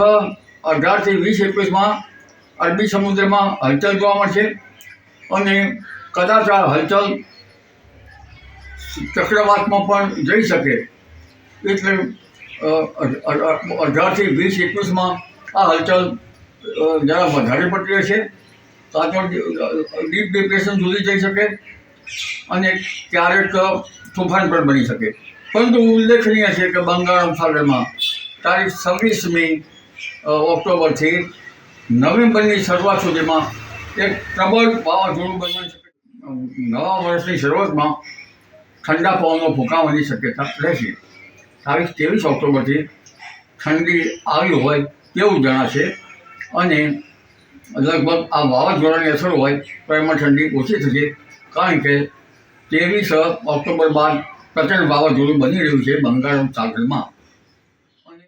તારીખ 18 થી 20-21 અરબી સમુદ્રમાં હલચલ જોવા મળશે અને કદાચ આ હલચલ ચક્રવાતમાં પણ જઈ શકે. એટલે 18 થી 20-21 આ હલચલ જરા વધારે પડતી રહેશે. કાં તો ડીપ ડિપ્રેશન સુધી જઈ શકે અને ક્યારેક તોફાન પણ બની શકે. પરંતુ ઉલ્લેખનીય છે કે બંગાળ ઉપસાગરમાં તારીખ 26મી ઓક્ટોબરથી નવેમ્બરની શરૂઆત સુધીમાં એક પ્રબળ વાવાઝોડું બનવાની શક્યતા. નવા વર્ષની શરૂઆતમાં ઠંડા પવનો ફૂંકાવાની શક્યતા રહેશે. તારીખ 23 ઓક્ટોબરથી ઠંડી આવી હોય તેવું જણાશે અને લગભગ આ વાવાઝોડાની અસર હોય તો એમાં ઠંડી ઓછી થશે, કારણ કે 23 ઓક્ટોબર બાદ પ્રચંડ વાવાઝોડું બની રહ્યું છે બંગાળ ઉપસાગરમાં.